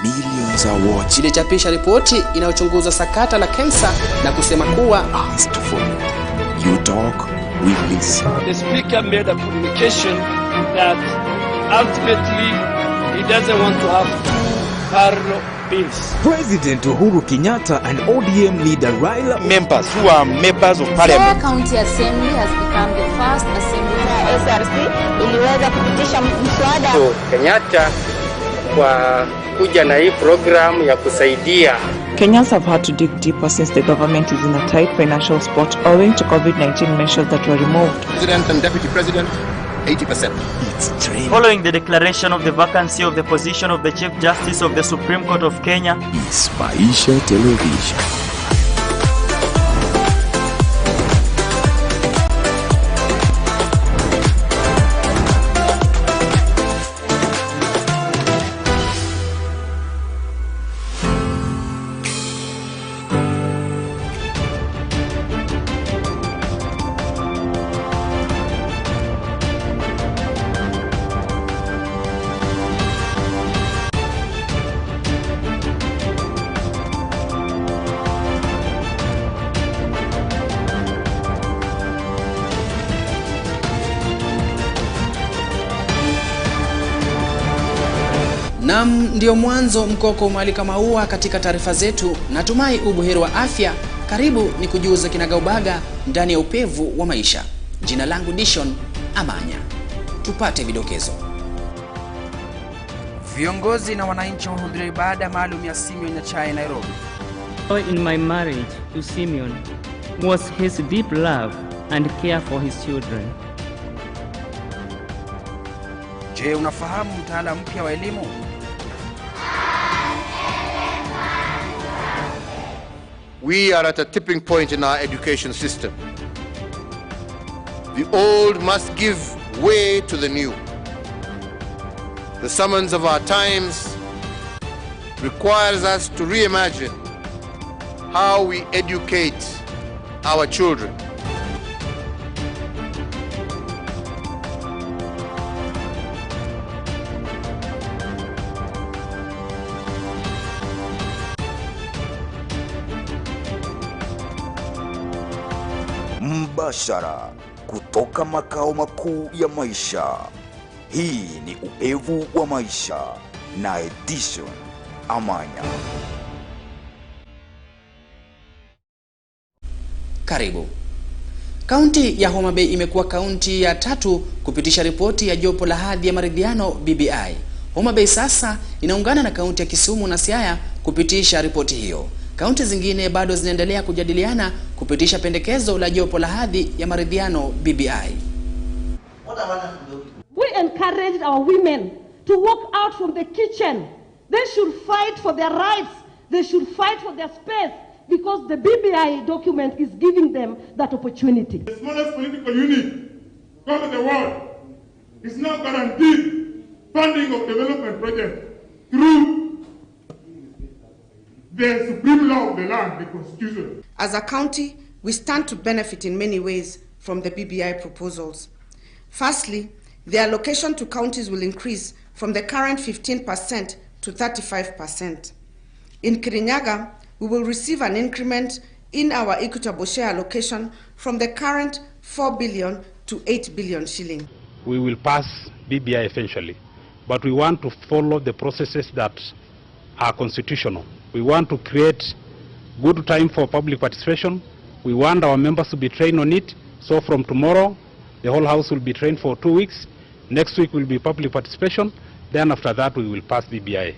millions are watching. Ilichapisha ripoti inayochunguza sakata la kansa na kusema kuwa asked for it. You talk, we listen. The speaker made a communication that ultimately he doesn't want to have two parallel bills. President Uhuru Kenyatta and ODM leader Raila members who are members of parliament. County Assembly has become the first assembly SRC iliweza kupitisha mswada. Kenyatta kwa kuja na hii program ya kusaidia. Kenyans have had to dig deeper since the government is in a tight financial spot owing to COVID-19 measures that were removed. President and Deputy President, 80%. It's training. Following the declaration of the vacancy of the position of the Chief Justice of the Supreme Court of Kenya, It's Maisha Television. Naam, ndio mwanzo mkoko mwalika maua katika taarifa zetu. Natumai ubuheri wa afya. Karibu ni kujuza kinagaubaga ndani ya upevu wa maisha. Jina langu Dishon Amanya. Tupate vidokezo. Viongozi na wananchi wahudhuria ibada maalum ya Simeon Nyachae Nairobi. In my marriage to Simeon was his deep love and care for his children. Je, unafahamu mtaala mpya wa elimu? We are at a tipping point in our education system. The old must give way to the new. The summons of our times requires us to reimagine how we educate our children. mbashara kutoka makao makuu ya Maisha. Hii ni upevu wa maisha na Edition Amanya. Karibu. Kaunti ya Homa Bay imekuwa kaunti ya 3 kupitisha ripoti ya jopo la hadhi ya maridhiano BBI. Homa Bay sasa inaungana na kaunti ya Kisumu na Siaya kupitisha ripoti hiyo. Kaunti zingine bado zinaendelea kujadiliana kupitisha pendekezo la jopo la hadhi ya maridhiano BBI. We encouraged our women to walk out from the kitchen. They should fight for their rights. They should fight for their space because the BBI document is giving them that opportunity. The smallest political unit in the world is now guaranteed funding of development projects through the supreme law of the land, the Constitution. As a county, we stand to benefit in many ways from the BBI proposals. Firstly, the allocation to counties will increase from the current 15% to 35%. In Kirinyaga, we will receive an increment in our equitable share allocation from the current 4 billion to 8 billion shilling. We will pass BBI eventually, but we want to follow the processes that are constitutional. We want to create good time for public participation. We want our members to be trained on it. So from tomorrow, the whole house will be trained for 2 weeks. Next week will be public participation. Then after that, we will pass BBI.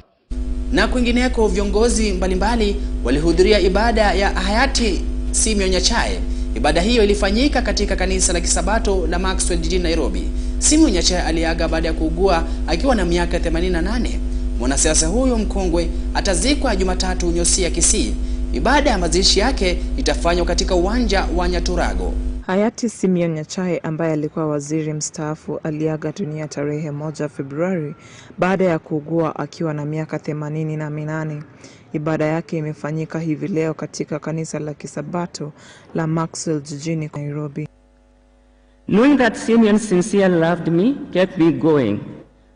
Na kwingineko, viongozi mbalimbali walihudhuria ibada ya hayati Simeon Nyachae. Ibada hiyo ilifanyika katika kanisa la Kisabato la Maxwell jijini Nairobi. Simeon Nyachae aliaga baada ya kuugua akiwa na miaka 88. Mwanasiasa huyo mkongwe atazikwa Jumatatu Nyosia Kisii. Ibada ya mazishi yake itafanywa katika uwanja wa Nyaturago. Hayati Simeon Nyachae ambaye alikuwa waziri mstaafu aliaga dunia tarehe 1 Februari baada ya kuugua akiwa na miaka 88. Ibada yake imefanyika hivi leo katika kanisa la Kisabato la Maxwell jijini Nairobi. Knowing that Simeon sincerely loved me kept me going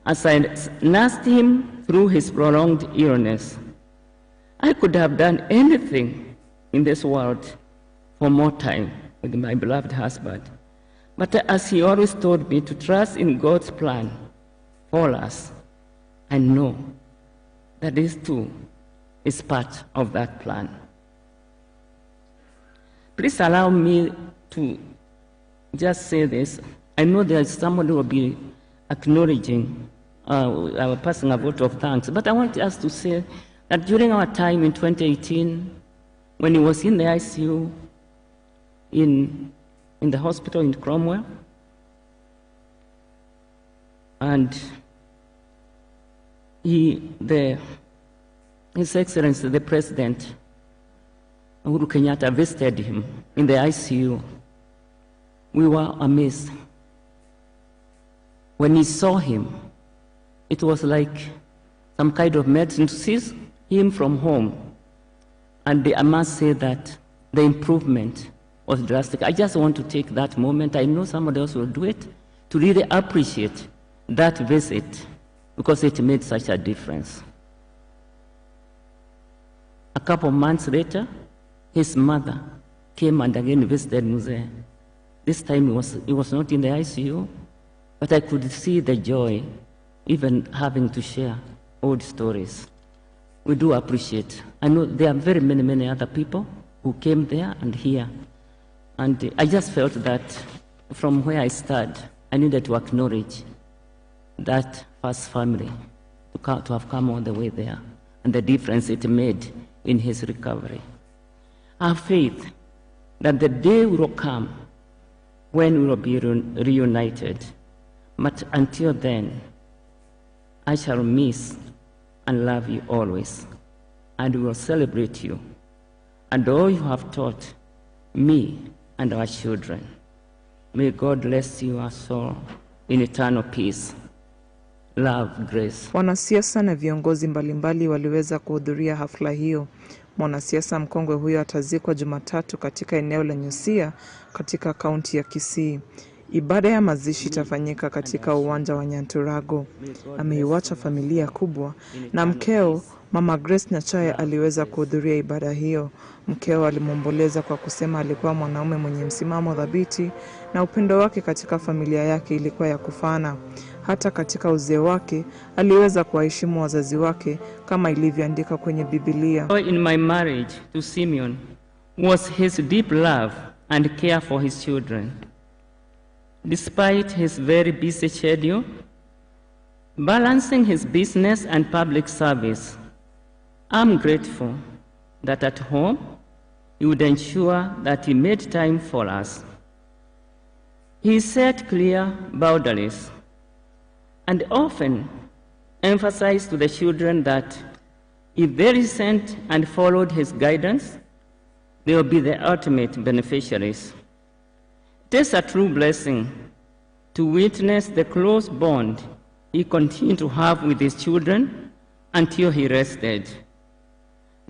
as I nursed him through his prolonged illness. I could have done anything in this world for more time with my beloved husband. But as he always told me to trust in God's plan for us, I know that this too is part of that plan. Please allow me to just say this. I know there's someone who will be acknowledging our passing a vote of thanks, but I want us to say that during our time in 2018, when he was in the ICU in the hospital in Cromwell, and His Excellency the President Uhuru Kenyatta visited him in the ICU, we were amazed. When he saw him, it was like some kind of medicine to see him from home. And I must say that the improvement was drastic. I just want to take that moment, I know somebody else will do it, to really appreciate that visit, because it made such a difference. A couple of months later, his mother came and again visited Mzee. This time he was not in the ICU, but I could see the joy, even having to share old stories. We do appreciate. I know there are very many other people who came there and here. And I just felt that from where I started, I needed to acknowledge that first family to have come all the way there and the difference it made in his recovery. I have faith that the day will come when we will be reunited. But until then, I shall miss and love you always, and we will celebrate you and all you have taught me and our children. May God bless you our soul in eternal peace. Love, grace. Wanasiasa na viongozi mbalimbali waliweza kuhudhuria hafla hiyo. Mwanasiasa mkongwe huyo atazikwa Jumatatu katika eneo la Nyusia katika kaunti ya Kisii. Ibada ya mazishi itafanyika katika uwanja wa Nyanturago. Ameiacha familia kubwa, na mkeo Mama Grace Nyachae aliweza kuhudhuria ibada hiyo. Mkeo alimwomboleza kwa kusema alikuwa mwanaume mwenye msimamo thabiti na upendo wake katika familia yake ilikuwa ya kufana. Hata katika uzee wake aliweza kuwaheshimu wazazi wake kama ilivyoandika kwenye Biblia. In my marriage to Simeon was his deep love and care for his children. Despite his very busy schedule, balancing his business and public service, I'm grateful that at home he would ensure that he made time for us. He set clear boundaries and often emphasized to the children that if they listened and followed his guidance, they will be the ultimate beneficiaries. It is a true blessing to witness the close bond he continued to have with his children until he rested.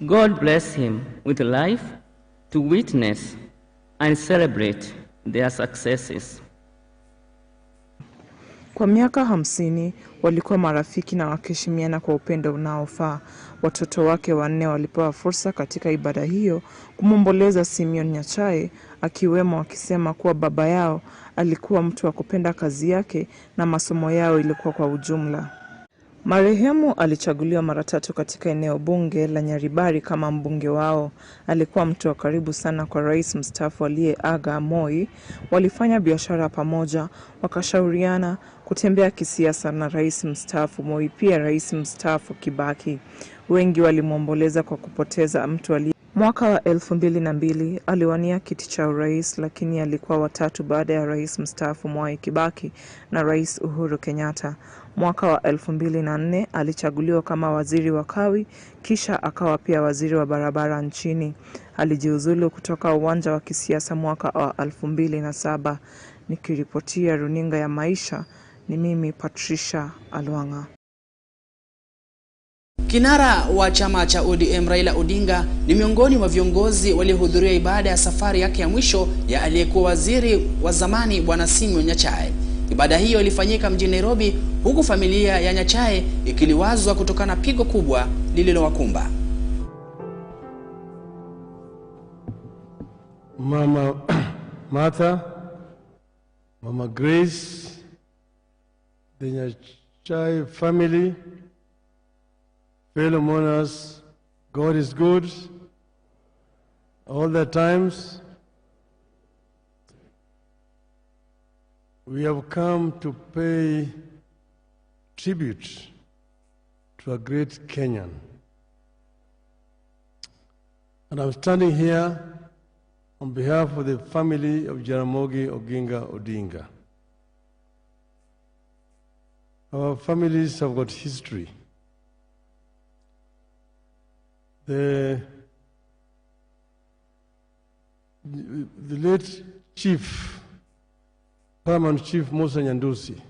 God bless him with life to witness and celebrate their successes. Kwa miaka 50 walikuwa marafiki na wakiheshimiana kwa upendo unaofaa. Watoto wake 4 walipewa fursa katika ibada hiyo kumomboleza Simeon Nyachae, akiwemo wakisema kuwa baba yao alikuwa mtu wa kupenda kazi yake na masomo yao ilikuwa kwa ujumla. Marehemu alichaguliwa mara 3 katika eneo bunge la Nyaribari kama mbunge wao. Alikuwa mtu wa karibu sana kwa rais mstaafu aliyeaga Moi. Walifanya biashara pamoja, wakashauriana kutembea kisiasa na rais mstaafu Moi, pia rais mstaafu Kibaki. Wengi walimwomboleza kwa kupoteza mtu aliye. Mwaka wa 2002 aliwania kiti cha urais, lakini alikuwa watatu baada ya rais mstaafu Mwai Kibaki na rais Uhuru Kenyatta. Mwaka wa 2004 alichaguliwa kama waziri wa kawi, kisha akawa pia waziri wa barabara nchini. Alijiuzulu kutoka uwanja wa kisiasa mwaka wa 2007. Nikiripotia runinga ya Maisha, ni mimi Patricia Alwanga. Kinara wa chama cha ODM Raila Odinga ni miongoni mwa viongozi waliohudhuria ibada ya safari yake ya mwisho ya aliyekuwa waziri wa zamani Bwana Simeon Nyachae. Ibada hiyo ilifanyika mjini Nairobi, huku familia ya Nyachae ikiliwazwa kutokana na pigo kubwa lililowakumba. Mama Martha, Mama Grace, the Nyachae family, fellow mourners, God is good all the times. We have come to pay tribute to a great Kenyan. And I'm standing here on behalf of the family of Jaramogi Oginga Odinga. Our families have got history. The late Paramount Chief Maisha Nyandusi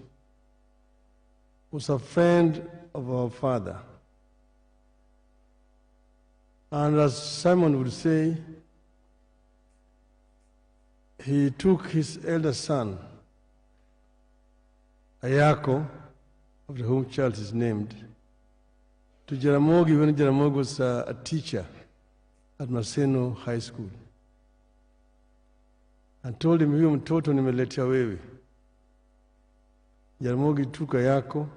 was a friend of our father. And as Simon would say, he took his elder son, Ayako, after whom child is named, to Jaramogi when Jaramogi was a teacher at Maseno High School, and told him, huyo mtoto nimeletea wewe. Jaramogi took Ayako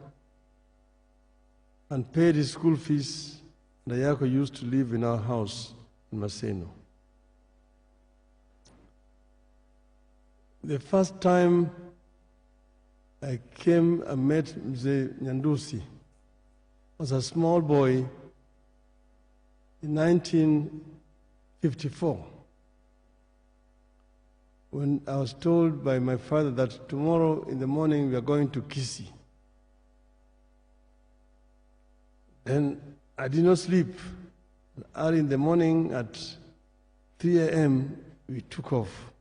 and paid his school fees, and Ayako used to live in our house in Maseno. The first time I came and met Mzee Nyandusi was a small boy in 1954, when I was told by my father that tomorrow in the morning we are going to Kisii. Then I did not sleep. Early in the morning at 3 a.m. we took off.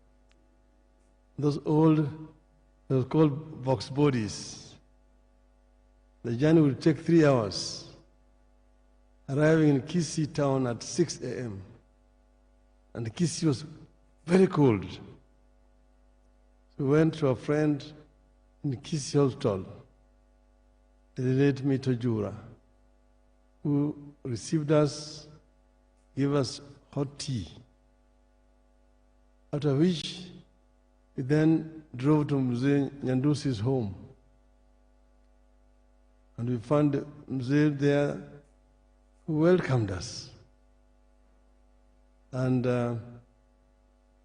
Those old, they were called box bodies. The journey would take 3 hours, arriving in Kisii town at 6 a.m. And Kisii was very cold. So we went to a friend in Kisii hospital, the late Mito Jura, who received us, gave us hot tea. After which, we then drove to Mzee Nyandusi's home. And we found Mzee there who welcomed us. And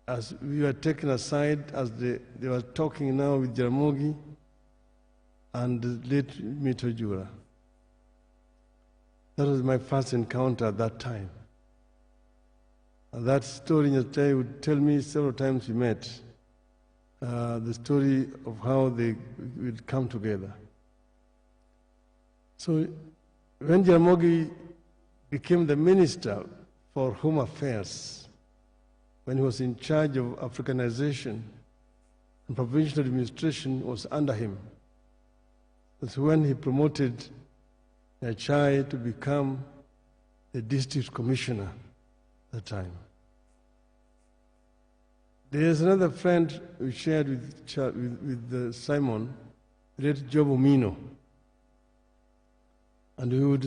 as we were taken aside, as they were talking now with Jaramogi and the late Mito Jura. That was my first encounter at that time. And that story Nyachae would tell me several times we met. The story of how they would come together. So when Jaramogi became the Minister for Home Affairs, when he was in charge of Africanization and provincial administration was under him, that's when he promoted Nyachae to become the district commissioner at the time. There's another friend we shared with Simon, late Job Omino. And we would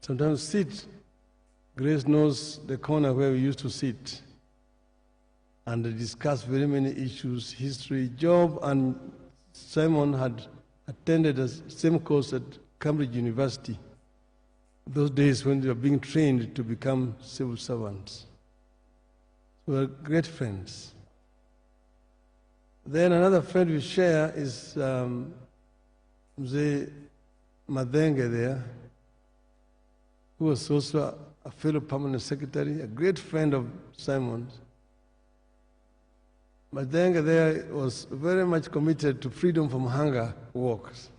sometimes sit, Grace knows the corner where we used to sit, and discuss very many issues, history. Job and Simon had attended the same course at Cambridge University, those days when they were being trained to become civil servants. We were great friends. Then another friend we share is Mzee Madenge there, who was also a fellow permanent secretary, a great friend of Simon's. Madenge there was very much committed to freedom from hunger walks.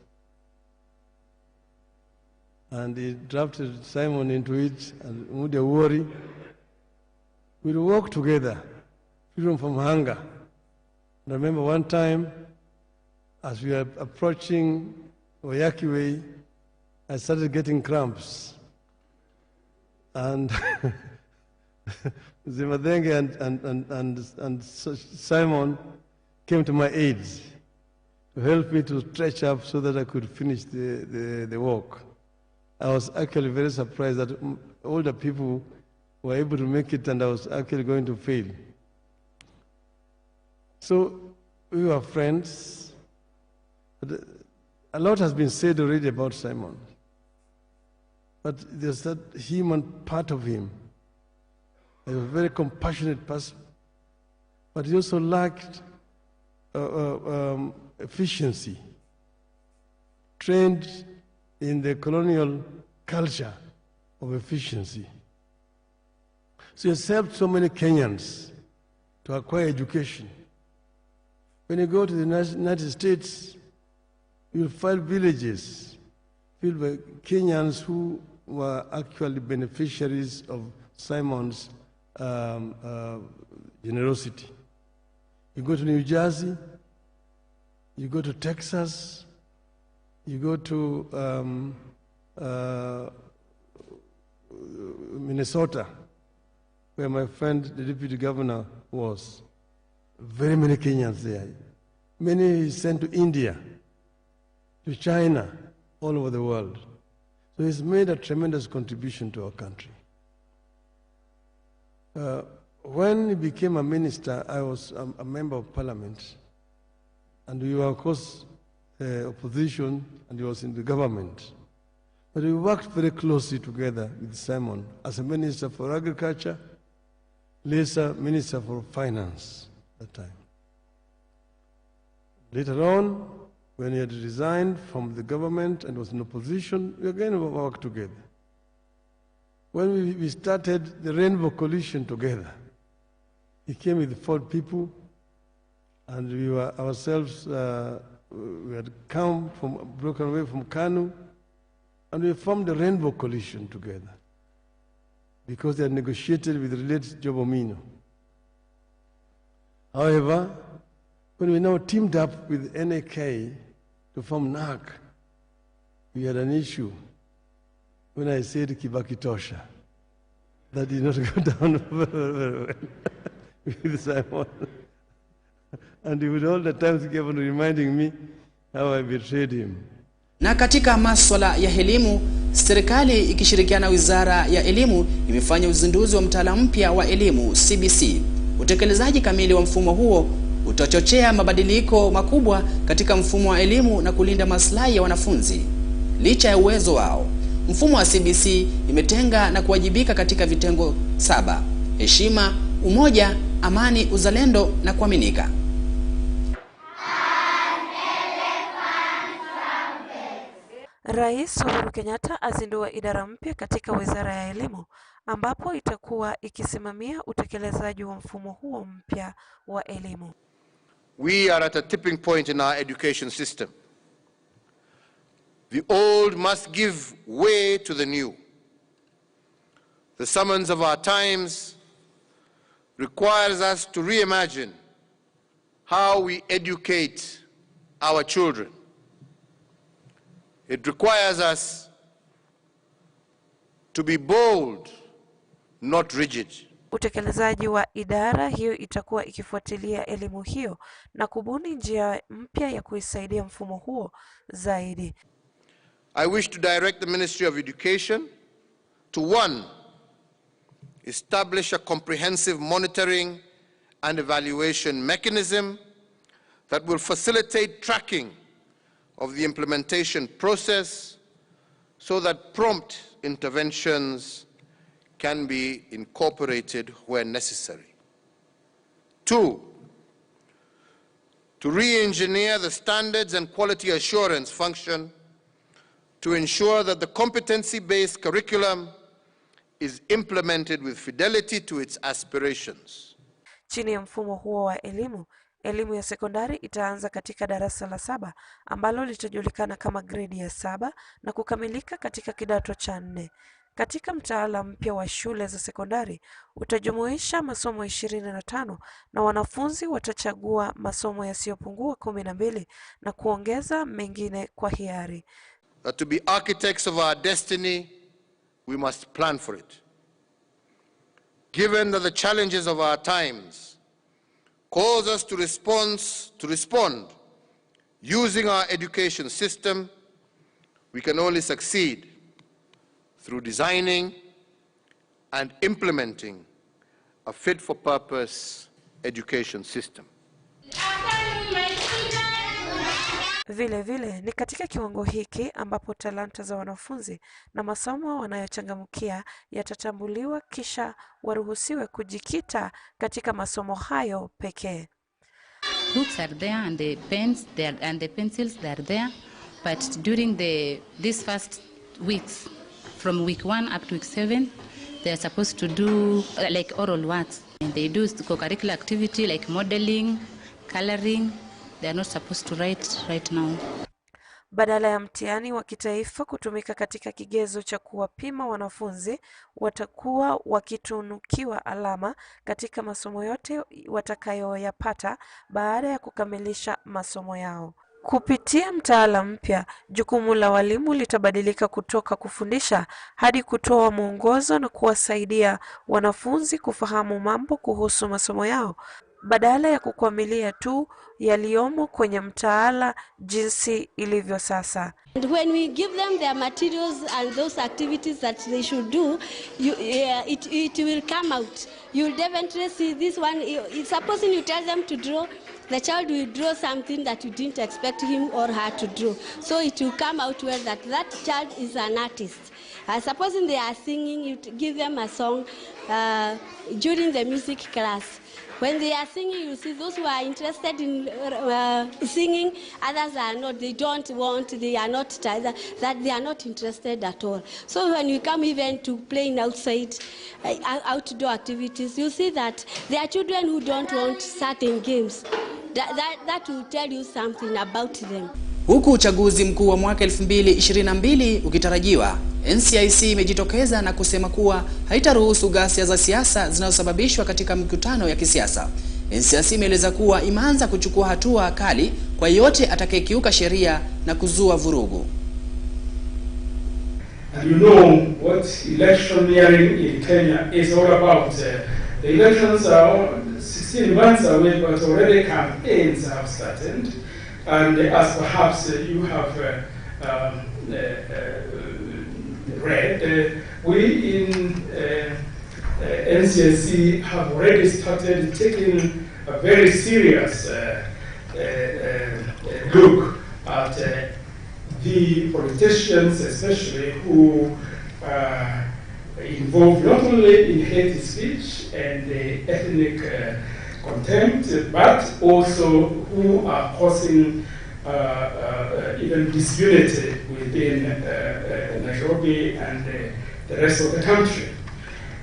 And he drafted Simon into it, and Mudia Wori. We'd walk together, freedom from hunger. And I remember one time, as we were approaching Oyaki Way, I started getting cramps. And Zimadenge and Simon came to my aid. to help me to stretch up so that I could finish the walk. I was actually very surprised that older people were able to make it and I was actually going to fail. So we were friends. But a lot has been said already about Simon. But there's that human part of him. He was a very compassionate person. But he also lacked efficiency, trained in the colonial culture of efficiency. So he has helped so many Kenyans to acquire education. When you go to the United States, you'll find villages filled by Kenyans who were actually beneficiaries of Simon's generosity. You go to New Jersey, you go to Texas, you go to Minnesota, where my friend, the deputy governor, was. Very many Kenyans there. Many he sent to India, to China, all over the world. So he's made a tremendous contribution to our country. When he became a minister, I was a member of parliament. And we were, of course, opposition, and he was in the government. But we worked very closely together with Simon as a minister for agriculture, later minister for finance at that time. Later on, when he had resigned from the government and was in opposition, we again worked together. When we started the Rainbow Coalition together, he came with 4 people, and we were ourselves, we had broken away from Kanu, and we formed the Rainbow Coalition together because they had negotiated with the late Job Omino. However, when we now teamed up with NAK to form NAC, we had an issue. When I said Kibaki Tosha, that did not go down very well with Simon. And he would all the times keep on reminding me how I betrayed him. Na katika masuala ya elimu, serikali ikishirikiana na Wizara ya Elimu imefanya uzinduzi wa mtaala mpya wa elimu CBC. Utekelezaji kamili wa mfumo huo utachochea mabadiliko makubwa katika mfumo wa elimu na kulinda maslahi ya wanafunzi. Licha ya uwezo wao, mfumo wa CBC imetenga na kuwajibika katika vitengo 7: heshima, umoja, amani, uzalendo na kuaminika. Rais Uhuru Kenyatta azindua idara mpya katika Wizara ya Elimu ambapo itakuwa ikisimamia utekelezaji wa mfumo huo mpya wa elimu. We are at a tipping point in our education system. The old must give way to the new. The summons of our times requires us to reimagine how we educate our children. It requires us to be bold, not rigid. Utekelezaji wa idara hiyo itakuwa ikifuatilia elimu hiyo na kubuni njia mpya ya kuisaidia mfumo huo zaidi. I wish to direct the Ministry of Education to 1. Establish a comprehensive monitoring and evaluation mechanism that will facilitate tracking of the implementation process so that prompt interventions can be incorporated where necessary. 2, to re-engineer the standards and quality assurance function to ensure that the competency-based curriculum is implemented with fidelity to its aspirations. Chini ya mfumo huo wa elimu, elimu ya sekondari itaanza katika darasa la 7 ambalo litajulikana kama gredi ya 7 na kukamilika katika kidato cha 4. Katika mtaala mpya wa shule za sekondari utajumuisha masomo 25 na wanafunzi watachagua masomo yasiyopungua 12 na kuongeza mengine kwa hiari. That to be architects of our destiny, we must plan for it. Given that the challenges of our times cause us to respond Using our education system, we can only succeed through designing and implementing a fit-for-purpose education system. Vile vile ni katika kiwango hiki ambapo talanta za wanafunzi na masomo wanayochangamkia yatatambuliwa kisha waruhusiwe kujikita katika masomo hayo pekee. Books are there and the pens there and the pencils they are there, but during these first weeks, from week 1 up to week 7, they are supposed to do like oral works, and they do co-curricular activity like modeling, coloring. They are not supposed to write right now. Badala ya mtihani wa kitaifa kutumika katika kigezo cha kuwapima wanafunzi, watakuwa wakitunukiwa alama katika masomo yote watakayoyapata baada ya kukamilisha masomo yao. Kupitia mtaala mpya, jukumu la walimu litabadilika kutoka kufundisha hadi kutoa mwongozo na kuwasaidia wanafunzi kufahamu mambo kuhusu masomo yao, badala ya kukwamilia tu yaliyomo kwenye mtaala jinsi ilivyo sasa. And when we give them their materials and those activities that they should do, it will come out. You will definitely see this one. Supposing you tell them to draw, the child will draw something that you didn't expect him or her to draw. So it will come out well that child is an artist. Supposing they are singing, you give them a song during the music class. When they are singing, you see those who are interested in singing, others are not. They don't want, they are not, that they are not interested at all. So when you come even to playing outside, outdoor activities, you see that there are children who don't want certain games. That will tell you something about them. Huku uchaguzi mkuu wa mwaka 2022 ukitarajiwa, NCIC imejitokeza na kusema kuwa haitaruhusu ghasia za siasa zinazosababishwa katika mikutano ya kisiasa. NCIC imeeleza kuwa imeanza kuchukua hatua kali kwa yote atakayekiuka sheria na kuzua vurugu. And you know what electioneering in Kenya is all about. The elections are 16 months away, but already campaigns have started. And as perhaps you have read, we in NCIC have already started taking a very serious look at the politicians, especially who involved not only in hate speech and ethnic contempt, but also who are causing even disunity within Nairobi and the rest of the country.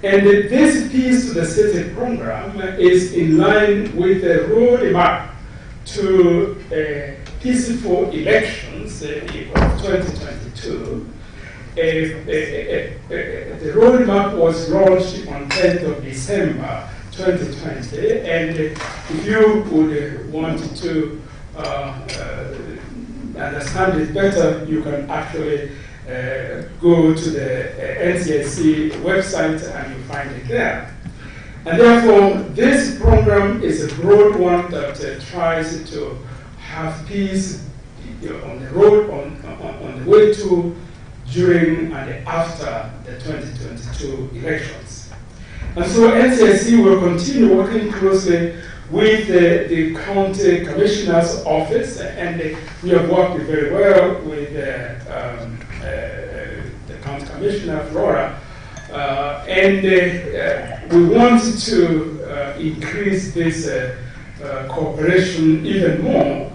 And this piece to the city program is in line with the roadmap to peaceful elections of 2022. The roadmap was launched on 10th of December 2020, and if you would want to understand it better, you can actually go to the NCIC website and you find it there. And therefore, this program is a broad one that tries to have peace on the road, on the way to, during, and after the 2022 elections. And so NCIC will continue working closely with the County Commissioner's Office, and we have worked very well with the County Commissioner, Flora, and we want to increase this cooperation even more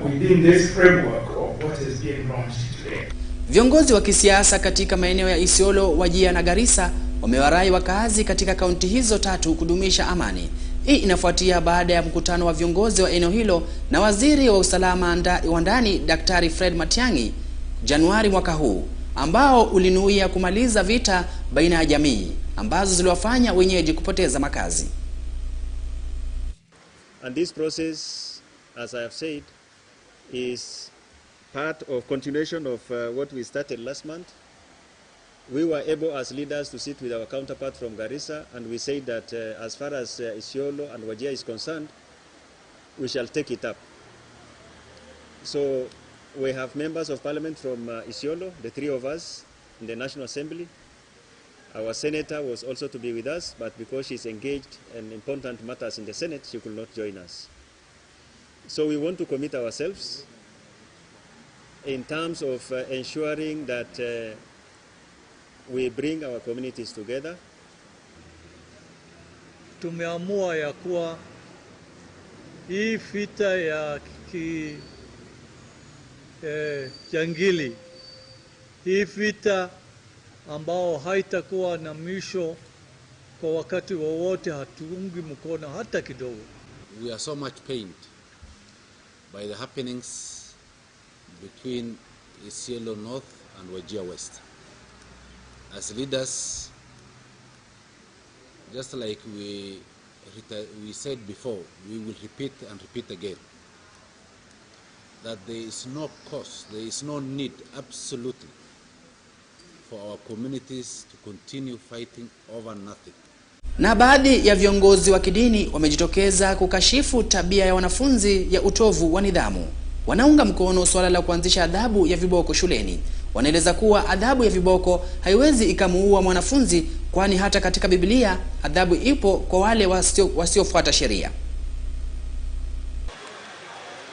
within this framework of what is being launched today. Viongozi wa kisiasa katika maeneo ya Isiolo, Wajir na Garissa wamewarai wakazi katika kaunti hizo tatu kudumisha amani. Hii inafuatia baada ya mkutano wa viongozi wa eneo hilo na waziri wa usalama wa ndani Daktari Fred Matiang'i Januari mwaka huu, ambao ulinuia kumaliza vita baina ya jamii ambazo ziliwafanya wenyeji kupoteza makazi. And this process, as I have said, is part of continuation of what we started last month. We were able as leaders to sit with our counterpart from Garissa, and we said that as far as Isiolo and Wajir is concerned, we shall take it up. So we have members of parliament from Isiolo, the three of us in the National Assembly. Our senator was also to be with us, but because she's engaged in important matters in the Senate, she could not join us. So we want to commit ourselves in terms of ensuring that we bring our communities together. Tumeamua ya kuwa hii vita ya jangili, hii vita ambao haitakuwa na mwisho kwa wakati wowote, hatuungi mkono hata kidogo. We are so much pained by the happenings between Isiolo North and Wajir West. As leaders, just like we said before, we will repeat and repeat again that there is no cause, there is no need, absolutely, for our communities to continue fighting over nothing. Na baadhi ya viongozi wa kidini wamejitokeza kukashifu tabia ya wanafunzi ya utovu wa nidhamu. Wanaunga mkono swala la kuanzisha adhabu ya viboko shuleni. Wanaeleza kuwa adhabu ya viboko haiwezi ikamuua mwanafunzi, kwani hata katika Biblia adhabu ipo kwa wale wasiofuata sheria.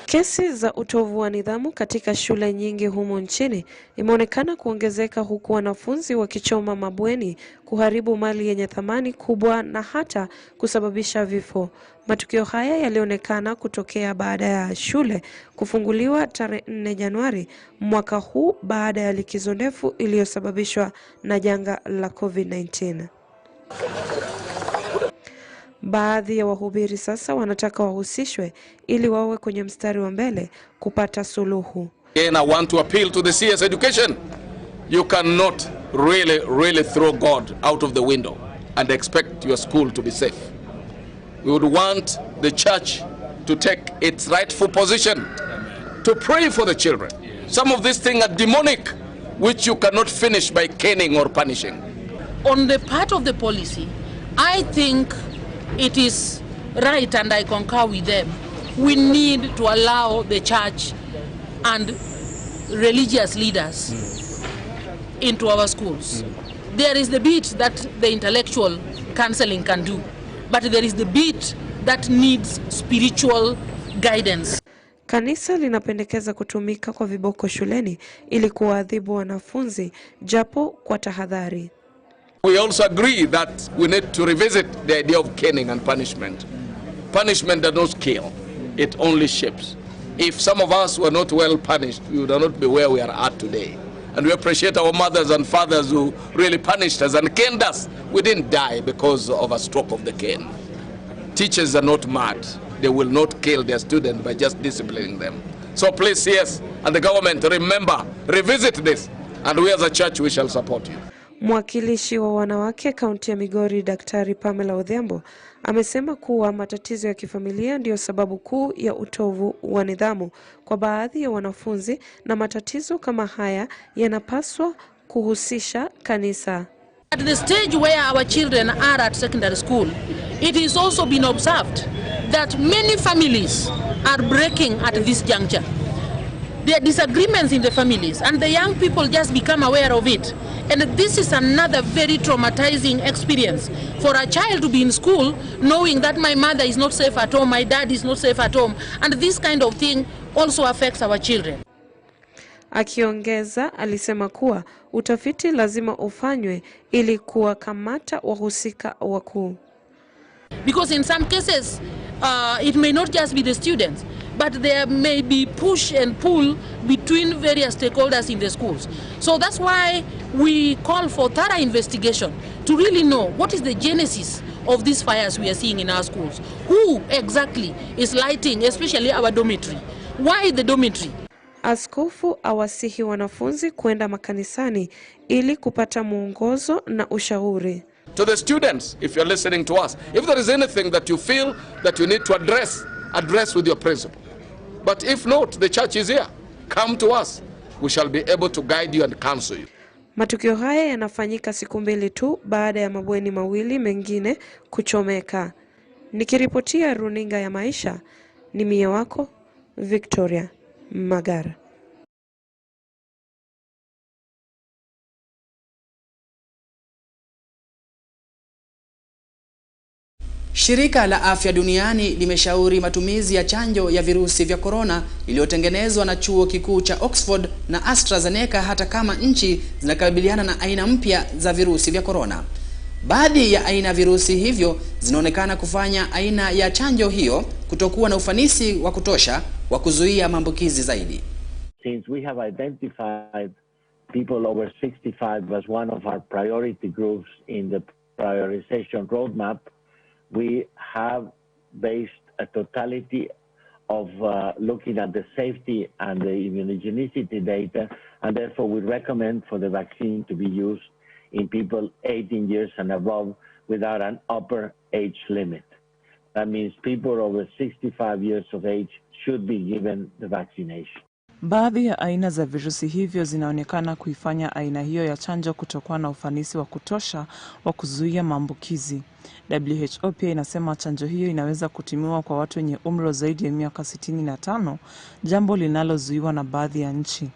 Kesi za utovu wa nidhamu katika shule nyingi humu nchini imeonekana kuongezeka, huku wanafunzi wakichoma mabweni, kuharibu mali yenye thamani kubwa na hata kusababisha vifo. Matukio haya yalionekana kutokea baada ya shule kufunguliwa tarehe 4 Januari mwaka huu baada ya likizo ndefu iliyosababishwa na janga la COVID-19. Baadhi ya wahubiri sasa wanataka wahusishwe ili wawe kwenye mstari wa mbele kupata suluhu. And I want to appeal to the CS education. You cannot really throw God out of the window and expect your school to be safe. We would want the church to take its rightful position to pray for the children. Some of these things are demonic, which you cannot finish by caning or punishing. On the part of the policy, I think it is right, and I concur with them. We need to allow the church and religious leaders into our schools. There is the bit that the intellectual counseling can do, but there is the bit that needs spiritual guidance. Kanisa linapendekeza kutumika kwa viboko shuleni ili kuadhibu wanafunzi japo kwa tahadhari. We also agree that we need to revisit the idea of caning and punishment. Punishment does not kill, it only shapes. If some of us were not well punished, we would not be where we are at today. And we appreciate our mothers and fathers who really punished us and caned us. We didn't die because of a stroke of the cane. Teachers are not mad. They will not kill their students by just disciplining them. So please, yes, and the government, remember, revisit this. And we as a church, we shall support you. Mwakilishi wa wanawake kaunti ya Migori, Daktari Pamela Odhiambo, amesema kuwa matatizo ya kifamilia ndio sababu kuu ya utovu wa nidhamu kwa baadhi ya wanafunzi, na matatizo kama haya yanapaswa kuhusisha kanisa. At the stage where our children are at secondary school, it is also been observed that many families are breaking at this juncture. There are disagreements in the families, and the young people just become aware of it. And this is another very traumatizing experience for a child to be in school knowing that my mother is not safe at home, my dad is not safe at home, and this kind of thing also affects our children. Akiongeza, alisema kuwa utafiti lazima ufanywe ili kuwakamata wahusika wakuu. Because in some cases, it may not just be the students, but there may be push and pull between various stakeholders in the schools. So that's why we call for thorough investigation to really know what is the genesis of these fires we are seeing in our schools. Who exactly is lighting, especially our dormitory? Why the dormitory? Askofu awasihi wanafunzi kwenda makanisani ili kupata mwongozo na ushauri. To the students, if you're listening to us, if there is anything that you feel that you need to address with your principal. But if not, the church is here. Come to us. We shall be able to guide you and counsel you. Matukio haya yanafanyika siku mbili tu baada ya mabweni mawili mengine kuchomeka. Nikiripotia runinga ya Maisha, ni mie wako Victoria. Magara. Shirika la Afya Duniani limeshauri matumizi ya chanjo ya virusi vya korona iliyotengenezwa na chuo kikuu cha Oxford na AstraZeneca hata kama nchi zinakabiliana na aina mpya za virusi vya korona. Baadhi ya aina virusi hivyo zinaonekana kufanya aina ya chanjo hiyo kutokuwa na ufanisi wa kutosha wa kuzuia maambukizi zaidi. Since we have identified people over 65 as one of our priority groups in the prioritization roadmap, we have based a totality of looking at the safety and the immunogenicity data, and therefore we recommend for the vaccine to be used in people 18 years and above without an upper age limit. That means people over 65 years of age should be given the vaccination. Baadhi ya aina za virusi hivyo zinaonekana kuifanya aina hiyo ya chanjo kutokuwa na ufanisi wa kutosha wa kuzuia maambukizi. WHO pia inasema chanjo hiyo inaweza kutumiwa kwa watu wenye umri zaidi ya miaka 65, jambo linalozuiwa na baadhi ya nchi.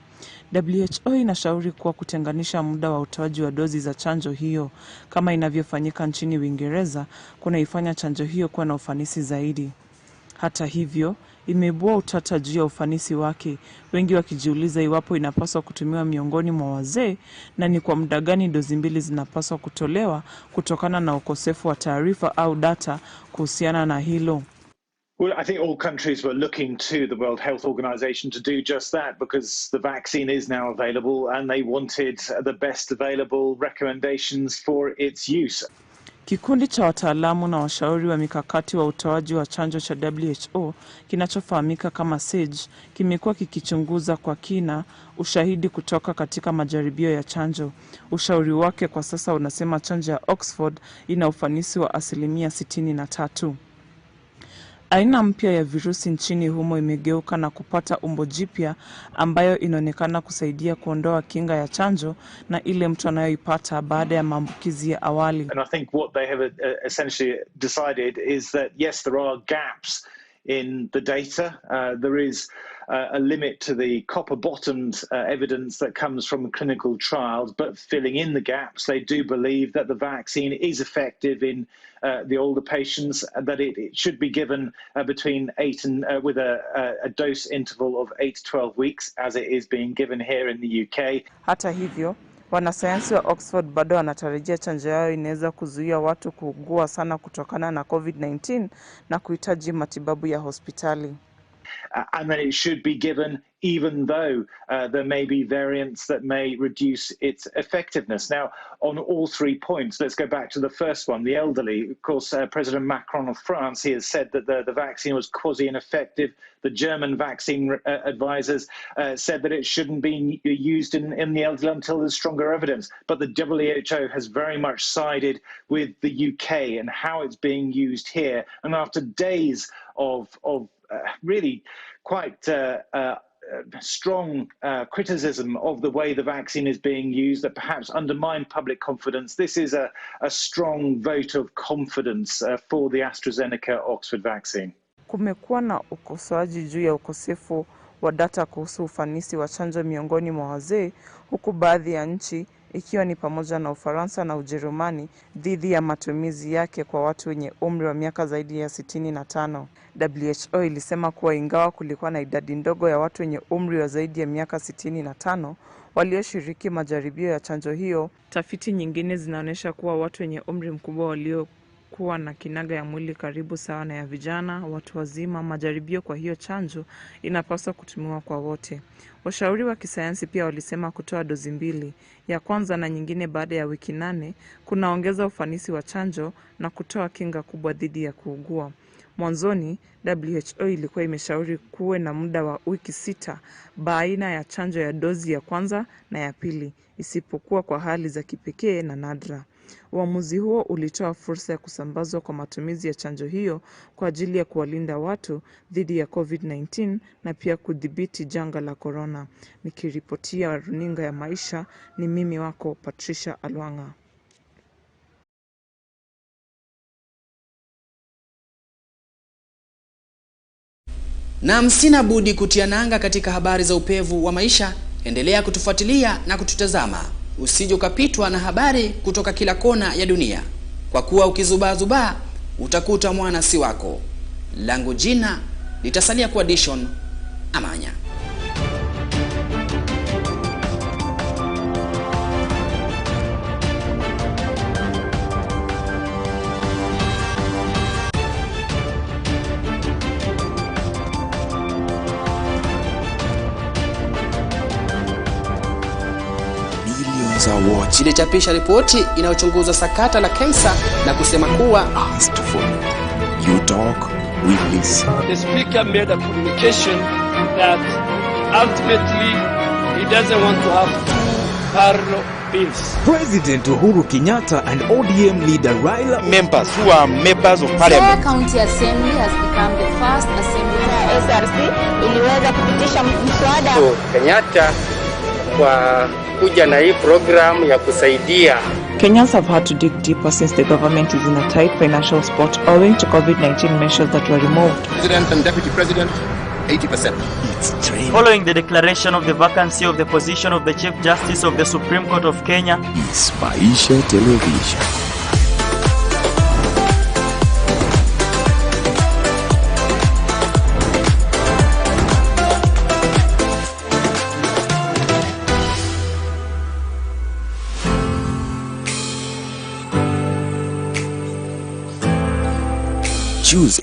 WHO inashauri kuwa kutenganisha muda wa utoaji wa dozi za chanjo hiyo kama inavyofanyika nchini Uingereza kunaifanya chanjo hiyo kuwa na ufanisi zaidi. Hata hivyo, imeibua utata juu ya ufanisi wake, wengi wakijiuliza iwapo inapaswa kutumiwa miongoni mwa wazee na ni kwa muda gani dozi mbili zinapaswa kutolewa kutokana na ukosefu wa taarifa au data kuhusiana na hilo. Well, I think all countries were looking to the World Health Organization to do just that because the vaccine is now available and they wanted the best available recommendations for its use. Kikundi cha wataalamu na washauri wa mikakati wa utoaji wa chanjo cha WHO kinachofahamika kama SAGE kimekuwa kikichunguza kwa kina ushahidi kutoka katika majaribio ya chanjo. Ushauri wake kwa sasa unasema chanjo ya Oxford ina ufanisi wa 63%. Aina mpya ya virusi nchini humo imegeuka na kupata umbo jipya ambayo inaonekana kusaidia kuondoa kinga ya chanjo na ile mtu anayoipata baada ya maambukizi ya awali. And I think what they have essentially decided is that yes, there are gaps in the data. There is a limit to the copper-bottomed evidence that comes from clinical trials, but filling in the gaps, they do believe that the vaccine is effective in the older patients, that it should be given between 8 and with a dose interval of 8 to 12 weeks, as it is being given here in the UK. Hata hivyo, wanasayansi wa Oxford bado wanatarajia chanjo yao inaweza kuzuia watu kuugua sana kutokana na COVID-19 na kuhitaji matibabu ya hospitali. And then it should be given even though there may be variants that may reduce its effectiveness. Now, on all 3 points, let's go back to the first one, the elderly. Of course, President Macron of France, he has said that the vaccine was quasi-ineffective. The German vaccine advisors said that it shouldn't be used in the elderly until there's stronger evidence. But the WHO has very much sided with the UK and how it's being used here. And after days of really quite strong criticism of the way the vaccine is being used that perhaps undermine public confidence, this is a strong vote of confidence for the AstraZeneca Oxford vaccine. Kumekuwa na ukosoaji juu ya ukosefu wa data kuhusu ufanisi wa chanjo miongoni mwa wazee, huku baadhi ya nchi ikiwa ni pamoja na Ufaransa na Ujerumani dhidi ya matumizi yake kwa watu wenye umri wa miaka zaidi ya 65. WHO ilisema kuwa ingawa kulikuwa na idadi ndogo ya watu wenye umri wa zaidi ya miaka 65 walioshiriki majaribio ya chanjo hiyo, tafiti nyingine zinaonyesha kuwa watu wenye umri mkubwa waliokuwa na kinga ya mwili karibu sawa na ya vijana, watu wazima. Majaribio kwa hiyo chanjo inapaswa kutumiwa kwa wote. Washauri wa kisayansi pia walisema kutoa dozi mbili, ya kwanza na nyingine baada ya wiki 8, kunaongeza ufanisi wa chanjo na kutoa kinga kubwa dhidi ya kuugua. Mwanzoni, WHO ilikuwa imeshauri kuwe na muda wa wiki 6 baina ya chanjo ya dozi ya kwanza na ya pili, isipokuwa kwa hali za kipekee na nadra. Uamuzi huo ulitoa fursa ya kusambazwa kwa matumizi ya chanjo hiyo kwa ajili ya kuwalinda watu dhidi ya COVID-19 na pia kudhibiti janga la corona. Nikiripotia runinga ya Maisha, ni mimi wako Patricia Alwanga. Na sina budi kutia nanga katika habari za upevu wa maisha. Endelea kutufuatilia na kututazama. Usije ukapitwa na habari kutoka kila kona ya dunia. Kwa kuwa ukizubaa utakuta mwana si wako. Langu jina litasalia kwa Dishon Amanya. Ilichapisha ripoti inayochunguza sakata la Kaisa na kusema kuwa you talk, we listen. The speaker made a communication that ultimately he doesn't want to have two parallel bills. President Uhuru Kenyatta and ODM leader Raila members who are members of parliament. County Assembly has become the first assembly. SRC iliweza kupitisha mswada. Kenyatta kwa kuja na hii program ya kusaidia. Kenyans have had to dig deeper since the government is in a tight financial spot owing to COVID-19 measures that were removed. President and Deputy President, 80%. Following the declaration of the vacancy of the position of the Chief Justice of the Supreme Court of Kenya. It's Maisha Television. Choose